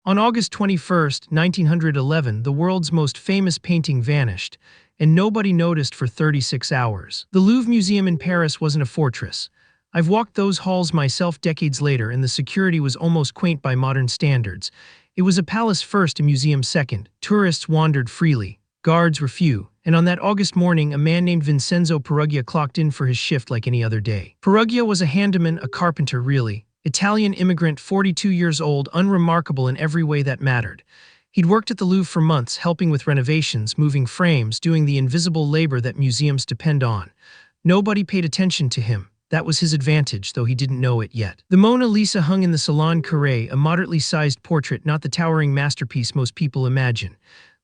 On August 21, 1911, the world's most famous painting vanished, and nobody noticed for 36 hours. The Louvre Museum in Paris wasn't a fortress. I've walked those halls myself decades later, and the security was almost quaint by modern standards. It was a palace first, a museum second. Tourists wandered freely. Guards were few, and on that August morning, a man named Vincenzo Peruggia clocked in for his shift like any other day. Peruggia was a handyman, a carpenter really. Italian immigrant, 42 years old, unremarkable in every way that mattered. He'd worked at the Louvre for months, helping with renovations, moving frames, doing the invisible labor that museums depend on. Nobody paid attention to him. That was his advantage, though he didn't know it yet. The Mona Lisa hung in the Salon Carré, a moderately sized portrait, not the towering masterpiece most people imagine.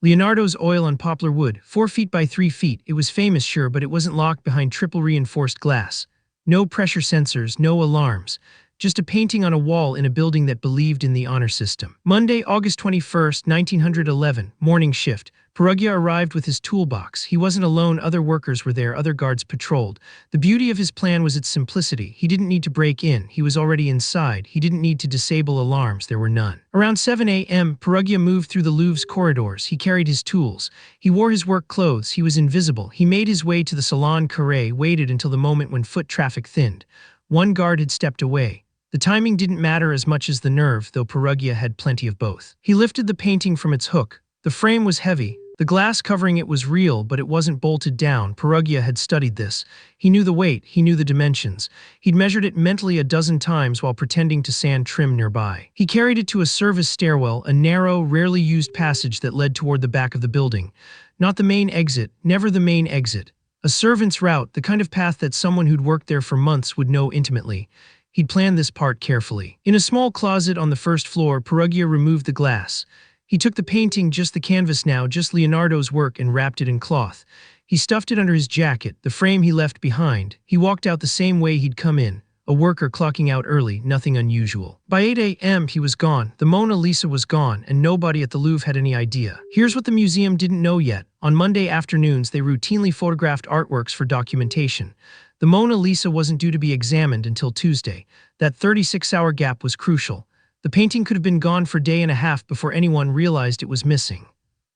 Leonardo's oil on poplar wood, 4 feet by 3 feet. It was famous, sure, but it wasn't locked behind triple reinforced glass. No pressure sensors, no alarms. Just a painting on a wall in a building that believed in the honor system. Monday, August 21, 1911, morning shift. Peruggia arrived with his toolbox. He wasn't alone, other workers were there, other guards patrolled. The beauty of his plan was its simplicity. He didn't need to break in, he was already inside. He didn't need to disable alarms, there were none. Around 7 a.m., Peruggia moved through the Louvre's corridors. He carried his tools. He wore his work clothes, he was invisible. He made his way to the Salon Carré, waited until the moment when foot traffic thinned. One guard had stepped away. The timing didn't matter as much as the nerve, though Peruggia had plenty of both. He lifted the painting from its hook. The frame was heavy. The glass covering it was real, but it wasn't bolted down. Peruggia had studied this. He knew the weight, he knew the dimensions. He'd measured it mentally a dozen times while pretending to sand trim nearby. He carried it to a service stairwell, a narrow, rarely used passage that led toward the back of the building. Not the main exit, never the main exit. A servant's route, the kind of path that someone who'd worked there for months would know intimately. He'd planned this part carefully. In a small closet on the first floor, Peruggia removed the glass. He took the painting, just the canvas now, just Leonardo's work, and wrapped it in cloth. He stuffed it under his jacket, the frame he left behind. He walked out the same way he'd come in, a worker clocking out early, nothing unusual. By 8 a.m. he was gone. The Mona Lisa was gone, and nobody at the Louvre had any idea. Here's what the museum didn't know yet. On Monday afternoons, they routinely photographed artworks for documentation. The Mona Lisa wasn't due to be examined until Tuesday. That 36-hour gap was crucial. The painting could have been gone for a day and a half before anyone realized it was missing.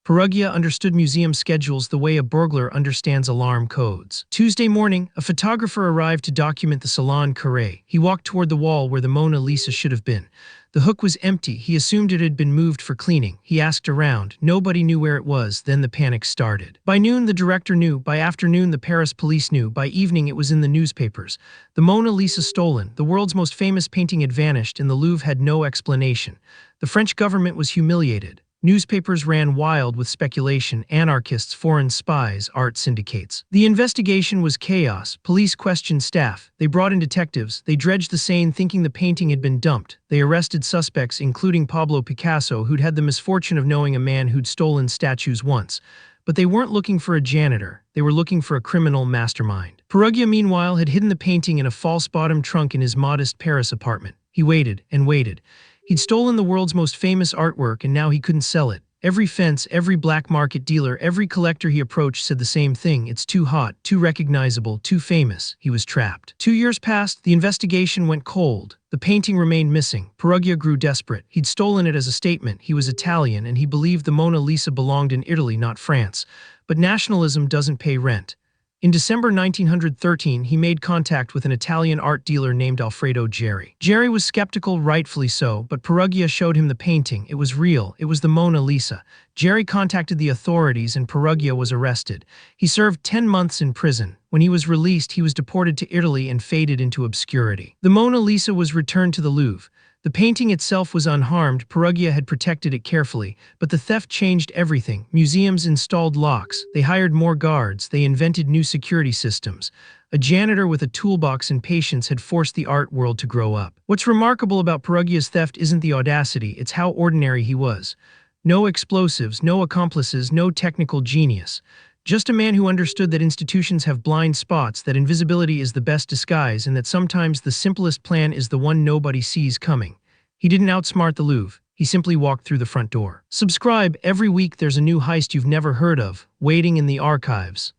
Peruggia understood museum schedules the way a burglar understands alarm codes. Tuesday morning, a photographer arrived to document the Salon Carré. He walked toward the wall where the Mona Lisa should have been. The hook was empty. He assumed it had been moved for cleaning. He asked around. Nobody knew where it was. Then the panic started. By noon, the director knew. By afternoon, the Paris police knew. By evening, it was in the newspapers. The Mona Lisa stolen. The world's most famous painting had vanished, and the Louvre had no explanation. The French government was humiliated. Newspapers ran wild with speculation, anarchists, foreign spies, art syndicates. The investigation was chaos. Police questioned staff. They brought in detectives. They dredged the Seine thinking the painting had been dumped. They arrested suspects, including Pablo Picasso, who'd had the misfortune of knowing a man who'd stolen statues once. But they weren't looking for a janitor. They were looking for a criminal mastermind. Peruggia, meanwhile, had hidden the painting in a false bottom trunk in his modest Paris apartment. He waited and waited. He'd stolen the world's most famous artwork, and now he couldn't sell it. Every fence, every black market dealer, every collector he approached said the same thing. It's too hot, too recognizable, too famous. He was trapped. 2 years passed. The investigation went cold. The painting remained missing. Peruggia grew desperate. He'd stolen it as a statement. He was Italian, and he believed the Mona Lisa belonged in Italy, not France. But nationalism doesn't pay rent. In December 1913, he made contact with an Italian art dealer named Alfredo Geri. Geri was skeptical, rightfully so, but Peruggia showed him the painting. It was real. It was the Mona Lisa. Geri contacted the authorities, and Peruggia was arrested. He served 10 months in prison. When he was released, he was deported to Italy and faded into obscurity. The Mona Lisa was returned to the Louvre. The painting itself was unharmed. Peruggia had protected it carefully, but the theft changed everything. Museums installed locks. They hired more guards. They invented new security systems. A janitor with a toolbox and patience had forced the art world to grow up. What's remarkable about Peruggia's theft isn't the audacity, it's how ordinary he was. No explosives, no accomplices, no technical genius. Just a man who understood that institutions have blind spots, that invisibility is the best disguise, and that sometimes the simplest plan is the one nobody sees coming. He didn't outsmart the Louvre. He simply walked through the front door. Subscribe. Every week there's a new heist you've never heard of, waiting in the archives.